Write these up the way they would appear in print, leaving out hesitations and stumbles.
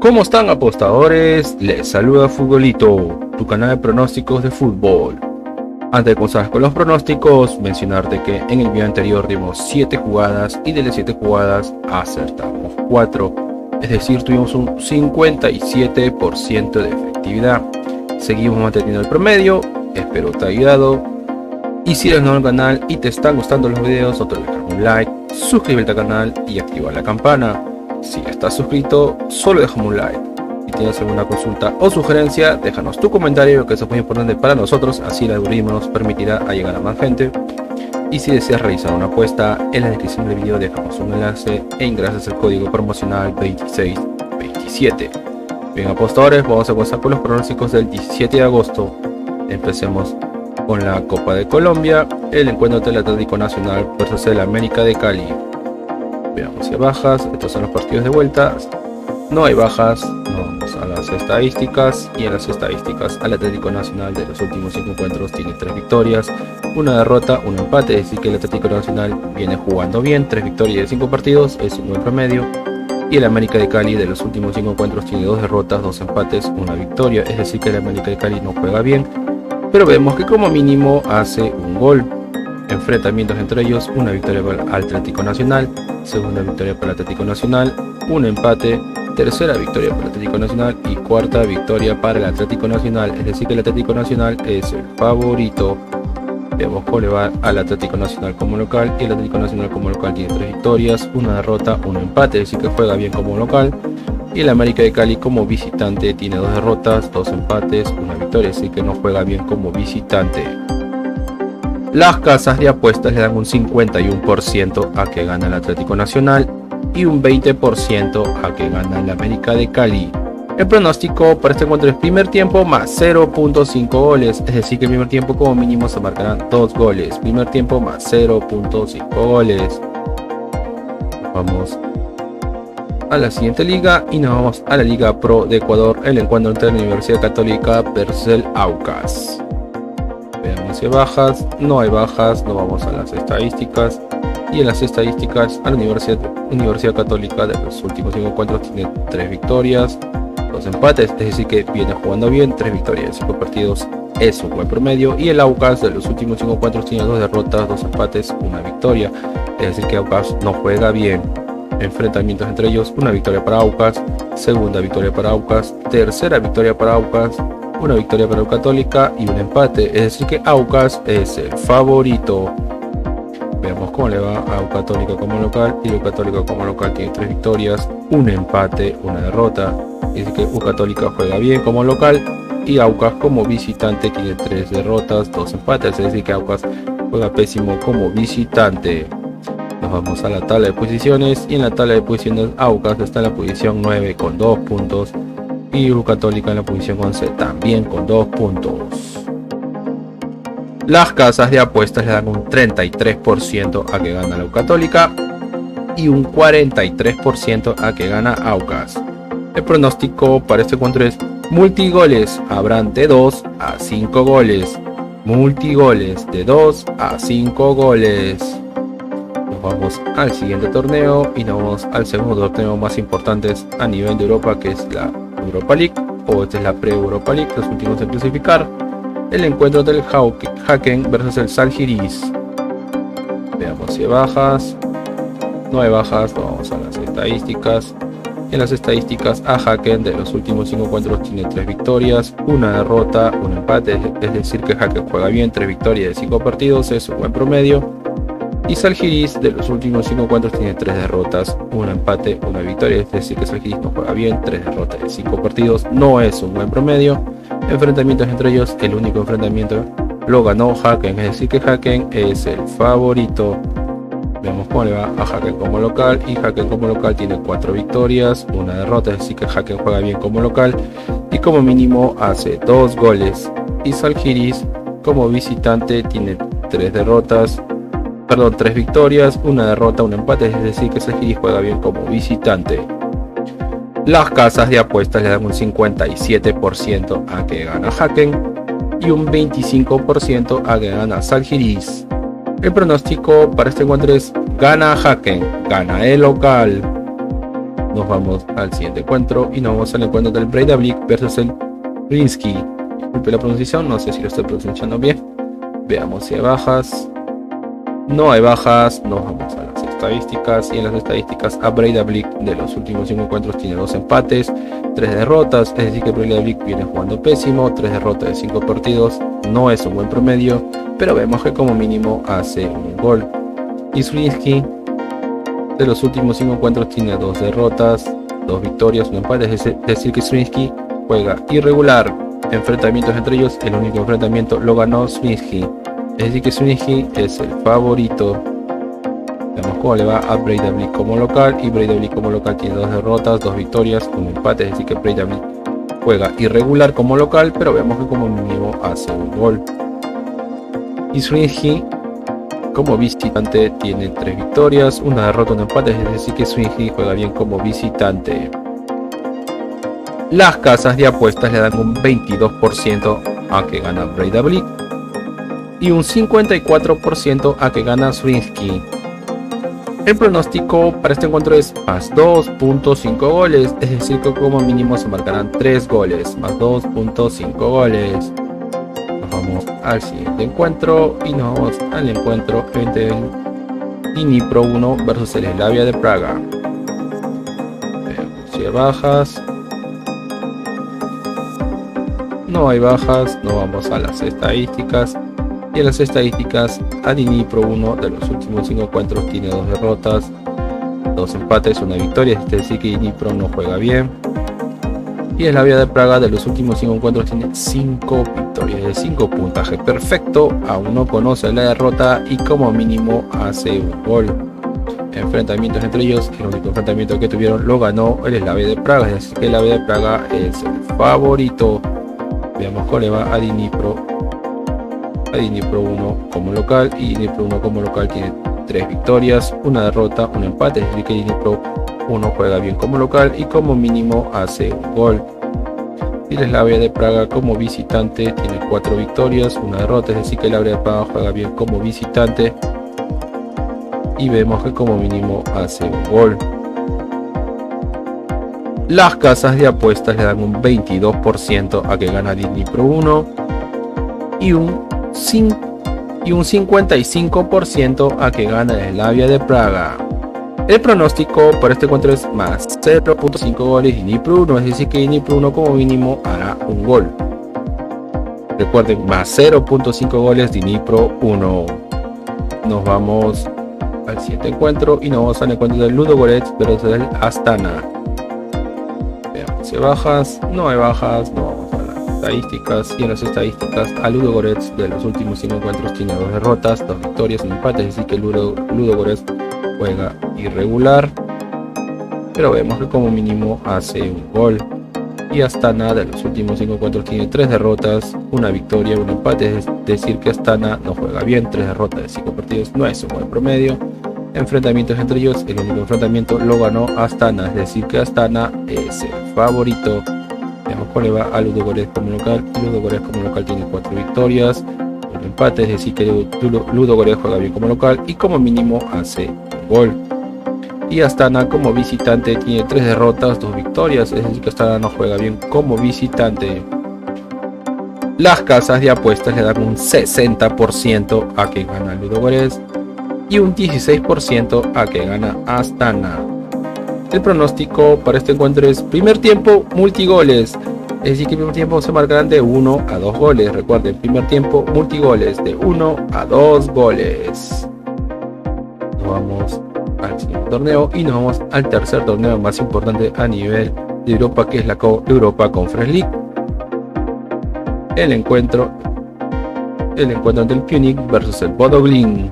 ¿Cómo están, apostadores? Les saluda Futbolito, tu canal de pronósticos de fútbol. Antes de comenzar con los pronósticos, mencionarte que en el video anterior dimos 7 jugadas y de las 7 jugadas acertamos 4, es decir, tuvimos un 57% de efectividad. Seguimos manteniendo el promedio, espero te haya ayudado. Y si eres nuevo al canal y te están gustando los videos, no te olvides dejar un like, suscríbete al canal y activar la campana. Si estás suscrito, solo déjame un like. Si tienes alguna consulta o sugerencia, déjanos tu comentario, que eso es muy importante para nosotros, así el algoritmo nos permitirá llegar a más gente. Y si deseas realizar una apuesta, en la descripción del video dejamos un enlace e ingresas el código promocional 2627. Bien, apostadores, vamos a comenzar con los pronósticos del 17 de agosto. Empecemos con la Copa de Colombia, el encuentro entre el Atlético Nacional versus el América de Cali. Veamos si hay bajas. Estos son los partidos de vuelta. No hay bajas. Vamos a las estadísticas. Y en las estadísticas, al Atlético Nacional de los últimos 5 encuentros tiene 3 victorias, una derrota, un empate. Es decir que el Atlético Nacional viene jugando bien. 3 victorias de 5 partidos es un buen promedio. Y el América de Cali de los últimos 5 encuentros tiene 2 derrotas, 2 empates, una victoria. Es decir que el América de Cali no juega bien, pero vemos que como mínimo hace un gol. Enfrentamientos entre ellos: una victoria para el Atlético Nacional, segunda victoria para el Atlético Nacional, un empate, tercera victoria para el Atlético Nacional y cuarta victoria para el Atlético Nacional. Es decir que el Atlético Nacional es el favorito. Vemos cómo le va al Atlético Nacional como local, y el Atlético Nacional como local tiene 3 victorias, una derrota, un empate, es decir que juega bien como local. Y el América de Cali como visitante tiene 2 derrotas, 2 empates, una victoria, así que no juega bien como visitante. Las casas de apuestas le dan un 51% a que gana el Atlético Nacional y un 20% a que gana el América de Cali. El pronóstico para este encuentro es primer tiempo más 0.5 goles, es decir que el primer tiempo como mínimo se marcarán 2 goles. Primer tiempo más 0.5 goles. Vamos a la siguiente liga y nos vamos a la Liga Pro de Ecuador, el encuentro entre la Universidad Católica versus el Aucas. Veamos si hay bajas. No hay bajas. Nos vamos a las estadísticas, y en las estadísticas a la Universidad Católica de los últimos 5 encuentros tiene 3 victorias, 2 empates, es decir que viene jugando bien. 3 victorias en 5 partidos es un buen promedio. Y el Aucas de los últimos 5 encuentros tiene 2 derrotas, 2 empates, una victoria, es decir que Aucas no juega bien. Enfrentamientos entre ellos: una victoria para Aucas, segunda victoria para Aucas, tercera victoria para Aucas, una victoria para Católica y un empate, es decir que Aucas es el favorito. Veamos cómo le va a Católica como local, y Católica como local tiene 3 victorias, un empate, una derrota, es decir que Católica juega bien como local, y Aucas como visitante tiene 3 derrotas, 2 empates, es decir que Aucas juega pésimo como visitante. Nos vamos a la tabla de posiciones, y en la tabla de posiciones Aucas está en la posición 9 con 2 puntos y Católica en la posición 11 también con 2 puntos. Las casas de apuestas le dan un 33% a que gana la Católica y un 43% a que gana Aucas. El pronóstico para este encuentro es multigoles, habrán de 2 a 5 goles. Multigoles de 2 a 5 goles. Vamos al siguiente torneo y nos vamos al segundo torneo más importante a nivel de Europa, que es la Europa League, o esta es la pre-Europa League, los últimos en clasificar. El encuentro del Häcken versus el Žalgiris. Veamos si hay bajas. No hay bajas. Vamos a las estadísticas. En las estadísticas, a Häcken de los últimos 5 encuentros tiene 3 victorias, una derrota, un empate, es decir que Häcken juega bien. 3 victorias de 5 partidos es un buen promedio. Y Žalgiris de los últimos 5 encuentros tiene 3 derrotas, un empate, una victoria, es decir que Žalgiris no juega bien. 3 derrotas de 5 partidos no es un buen promedio. Enfrentamientos entre ellos, el único enfrentamiento lo ganó Häcken, es decir que Häcken es el favorito. Veamos cómo le va a Häcken como local, y Häcken como local tiene 4 victorias, una derrota, es decir que Häcken juega bien como local y como mínimo hace 2 goles. Y Žalgiris como visitante tiene 3 victorias, una derrota, un empate, es decir que Žalgiris juega bien como visitante. Las casas de apuestas le dan un 57% a que gana Häcken y un 25% a que gana Žalgiris. El pronóstico para este encuentro es: gana Häcken, gana el local. Nos vamos al siguiente encuentro y nos vamos al encuentro del Breidablik versus el Zrinjski. Disculpe la pronunciación, no sé si lo estoy pronunciando bien. Veamos si hay bajas. No hay bajas, nos vamos a las estadísticas y en las estadísticas a Breidablik de los últimos 5 encuentros tiene 2 empates, 3 derrotas, es decir que Breidablik viene jugando pésimo, 3 derrotas de 5 partidos, no es un buen promedio, pero vemos que como mínimo hace un gol. Y Zrinjski de los últimos 5 encuentros tiene 2 derrotas, 2 victorias, un empate, es decir que Zrinjski juega irregular. Enfrentamientos entre ellos, el único enfrentamiento lo ganó Zrinjski. Es decir que Zrinjski es el favorito. Veamos cómo le va a Breidablik como local. Y Breidablik como local tiene 2 derrotas, 2 victorias, un empate. Es decir que Breidablik juega irregular como local, pero vemos que como mínimo hace un gol. Y Zrinjski como visitante tiene 3 victorias, una derrota, un empate. Es decir que Zrinjski juega bien como visitante. Las casas de apuestas le dan un 22% a que gana Breidablik y un 54% a que gana Zrinjski. El pronóstico para este encuentro es más 2.5 goles, es decir que como mínimo se marcarán 3 goles, más 2.5 goles. Nos vamos al siguiente encuentro y nos vamos al encuentro entre el Dnipro 1 versus el Slavia de Praga. Veamos si hay bajas. No hay bajas, nos vamos a las estadísticas. Y en las estadísticas, a Dnipro 1 de los últimos 5 encuentros tiene 2 derrotas, 2 empates, 1 victoria, es decir que Dnipro no juega bien. Y el Slavia de Praga de los últimos 5 encuentros tiene 5 victorias de 5 puntaje perfecto, aún no conoce la derrota y como mínimo hace un gol. Enfrentamientos entre ellos, el único enfrentamiento que tuvieron lo ganó el Slavia de Praga, es decir que el Slavia de Praga es el favorito. Veamos cómo le va a Dnipro 1 como local, y Dnipro 1 como local tiene 3 victorias, una derrota, un empate, es decir que Dnipro 1 juega bien como local y como mínimo hace un gol. Y el Slavia de Praga como visitante tiene 4 victorias, una derrota, es decir que el Slavia de Praga juega bien como visitante y vemos que como mínimo hace un gol. Las casas de apuestas le dan un 22% a que gana Dnipro 1 y un 55% a que gana el Slavia de Praga. El pronóstico para este encuentro es más 0.5 goles Dnipro 1, es decir que Dnipro 1 como mínimo hará un gol. Recuerden, más 0.5 goles Dnipro 1. Nos vamos al siguiente encuentro y nos vamos al encuentro del Ludogorets versus el Astana. Veamos si hay bajas, no hay bajas, no vamos a las estadísticas y en las estadísticas a Ludogorets de los últimos 5 encuentros tiene 2 derrotas, 2 victorias, un empate, es decir que Ludogorets juega irregular, pero vemos que como mínimo hace un gol. Y Astana de los últimos 5 encuentros tiene 3 derrotas, una victoria, un empate, es decir que Astana no juega bien, 3 derrotas de 5 partidos no es un buen promedio. Enfrentamientos entre ellos, el único enfrentamiento lo ganó Astana, es decir que Astana es el favorito. Veamos cómo le va a Ludogorets como local, y Ludogorets como local tiene 4 victorias, un empate, es decir que Ludogorets juega bien como local y como mínimo hace un gol. Y Astana como visitante tiene 3 derrotas, 2 victorias, es decir que Astana no juega bien como visitante. Las casas de apuestas le dan un 60% a que gana Ludogorets y un 16% a que gana Astana. El pronóstico para este encuentro es primer tiempo multigoles, es decir que el primer tiempo se marcarán de 1 a 2 goles. Recuerden, primer tiempo multigoles de 1 a 2 goles. Nos vamos al siguiente torneo y nos vamos al tercer torneo más importante a nivel de Europa, que es la Europa Conference League. El encuentro entre el Punic versus el Bodo Glimt.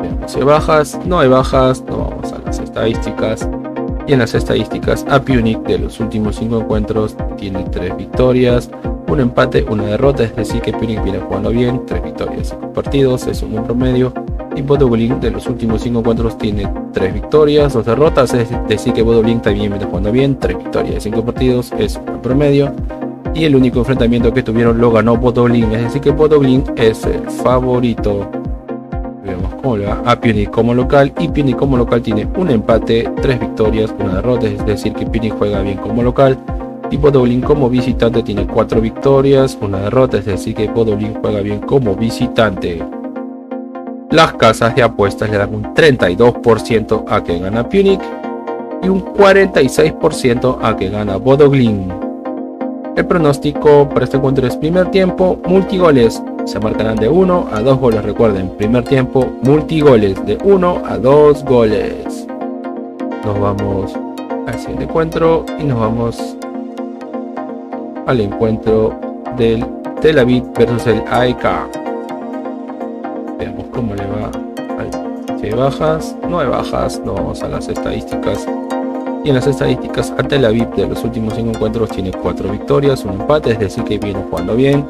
Veamos si hay bajas, no hay bajas, nos vamos a las estadísticas. Y en las estadísticas a Punic de los últimos 5 encuentros tiene 3 victorias, un empate, una derrota, es decir que Punic viene jugando bien, 3 victorias, 5 partidos, es un buen promedio. Y Bodo Glimt de los últimos 5 encuentros tiene 3 victorias, 2 derrotas, es decir que Bodo Glimt también viene jugando bien, 3 victorias, 5 partidos, es un buen promedio. Y el único enfrentamiento que tuvieron lo ganó Bodo Glimt, es decir que Bodo Glimt es el favorito. Vemos cómo le va a Punic como local, y Punic como local tiene un empate, 3 victorias, 1 derrota, es decir que Punic juega bien como local. Y Podolin como visitante tiene 4 victorias, 1 derrota, es decir que Podolin juega bien como visitante. Las casas de apuestas le dan un 32% a que gana Punic y un 46% a que gana Bodø/Glimt. El pronóstico para este encuentro es primer tiempo, multigoles. Se marcarán de 1 a 2 goles. Recuerden, primer tiempo, multigoles de 1 a 2 goles. Nos vamos al siguiente encuentro y nos vamos al encuentro del Tel Aviv versus el AEK. Veamos cómo le va. Si hay bajas, no hay bajas. Nos vamos a las estadísticas. Y en las estadísticas, el Tel Aviv de los últimos 5 encuentros tiene 4 victorias, 1 empate, es decir que viene jugando bien.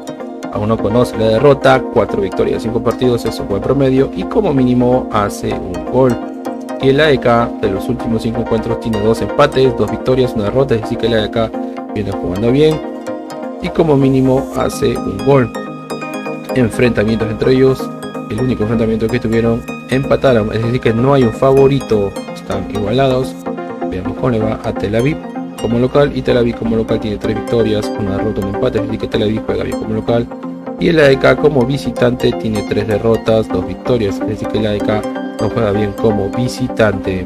Aún no conoce la derrota, 4 victorias, 5 partidos es un buen promedio y como mínimo hace un gol. Y el AEK de los últimos 5 encuentros tiene 2 empates, 2 victorias, 1 derrota, es decir que el AEK viene jugando bien y como mínimo hace un gol. Enfrentamientos entre ellos, el único enfrentamiento que tuvieron empataron, es decir que no hay un favorito, están igualados. Veamos cómo le va a Tel Aviv como local, y Tel Aviv como local tiene 3 victorias, 1 derrota, 1 empate, es decir que Tel Aviv juega bien como local. Y el AEK como visitante tiene 3 derrotas, 2 victorias, es decir que el AEK no juega bien como visitante.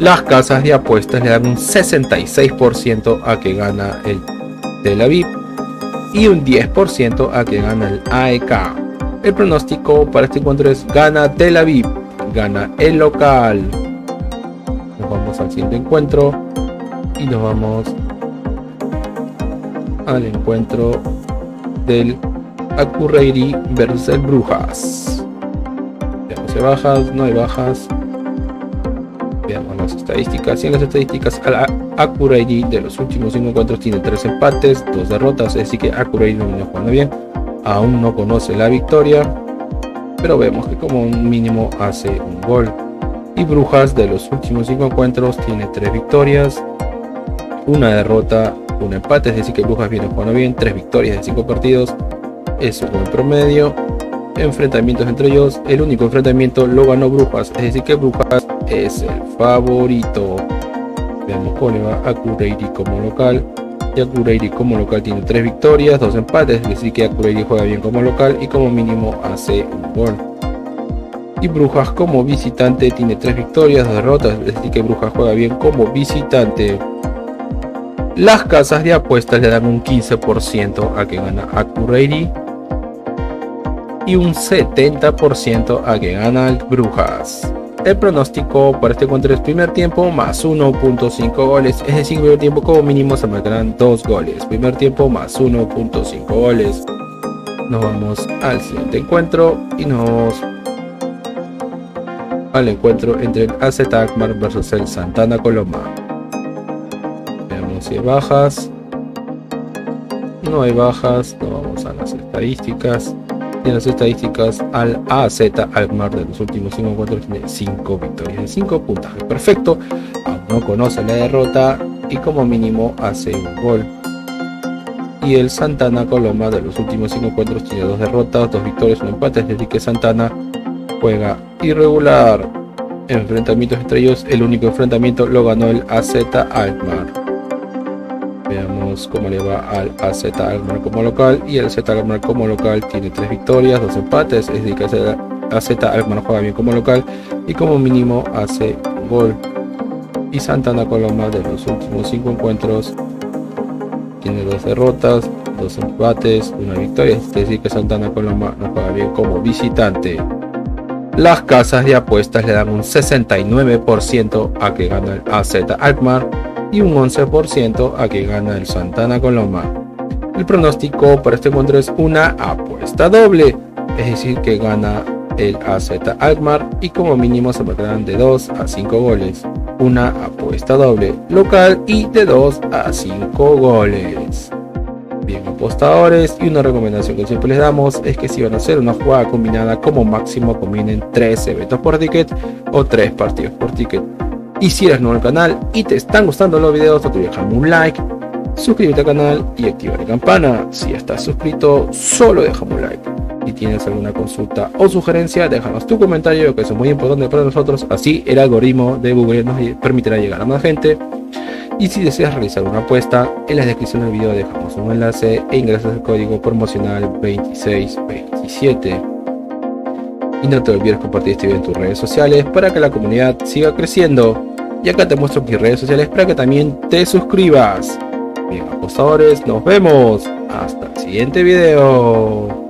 Las casas de apuestas le dan un 66% a que gana el Tel Aviv y un 10% a que gana el AEK. El pronóstico para este encuentro es gana Tel Aviv, gana el local. Nos vamos al siguiente encuentro y nos vamos al encuentro del Akureyri versus el Brujas. Veamos si hay bajas, no hay bajas. Veamos las estadísticas. Y en las estadísticas, el Akureyri de los últimos 5 encuentros tiene 3 empates, 2 derrotas, es decir que Akureyri no viene jugando bien. Aún no conoce la victoria, pero vemos que como un mínimo hace un gol. Y Brujas de los últimos 5 encuentros tiene 3 victorias, 1 derrota, 1 empate, es decir que Brujas viene jugando bien, 3 victorias de 5 partidos, es un buen promedio. Enfrentamientos entre ellos, el único enfrentamiento lo ganó Brujas, es decir que Brujas es el favorito. Veamos cómo le va a Akureyri como local. Y Akureyri como local tiene 3 victorias, 2 empates, es decir que Akureyri juega bien como local y como mínimo hace un gol. Y Brujas como visitante tiene 3 victorias, 2 derrotas, es decir que Brujas juega bien como visitante. Las casas de apuestas le dan un 15% a que gana Akureyri y un 70% a que gana el Brujas. El pronóstico para este encuentro es primer tiempo más 1.5 goles, es decir, primer tiempo como mínimo se marcarán 2 goles, primer tiempo más 1.5 goles. Nos vamos al siguiente encuentro y nos vamos al encuentro entre el AZ Alkmaar versus el Santana Coloma. Veamos si hay bajas, no hay bajas, nos vamos a las estadísticas. Y en las estadísticas, al AZ Alkmaar de los últimos 5 encuentros tiene 5 victorias de 5, puntaje perfecto, aún no conoce la derrota y como mínimo hace un gol. Y el Santana Coloma de los últimos 5 encuentros tiene 2 derrotas, 2 victorias, 1 empate, es decir que Santana juega irregular. Enfrentamientos entre ellos, el único enfrentamiento lo ganó el AZ Alkmaar. Veamos cómo le va al AZ Alkmaar como local, y el AZ Alkmaar como local tiene 3 victorias, 2 empates, es decir que el AZ Alkmaar juega bien como local y como mínimo hace un gol. Y Santana Coloma de los últimos 5 encuentros tiene 2 derrotas, 2 empates, 1 victoria, es decir que Santana Coloma no juega bien como visitante. Las casas de apuestas le dan un 69% a que gana el AZ Alkmaar y un 11% a que gana el Santana Coloma. El pronóstico para este encuentro es una apuesta doble, es decir que gana el AZ Alkmaar y como mínimo se marcarán de 2 a 5 goles. Una apuesta doble local y de 2 a 5 goles. Bien, apostadores, y una recomendación que siempre les damos es que si van a hacer una jugada combinada, como máximo combinen 3 eventos por ticket o 3 partidos por ticket. Y si eres nuevo al canal y te están gustando los videos, no te olvides dejarme un like, suscríbete al canal y activar la campana. Si ya estás suscrito, solo déjame un like. Si tienes alguna consulta o sugerencia, déjanos tu comentario, que eso es muy importante para nosotros. Así el algoritmo de Google nos permitirá llegar a más gente. Y si deseas realizar una apuesta, en la descripción del video dejamos un enlace e ingresas el código promocional 2627. Y no te olvides compartir este video en tus redes sociales para que la comunidad siga creciendo. Y acá te muestro mis redes sociales para que también te suscribas. Bien, apostadores, nos vemos. Hasta el siguiente video.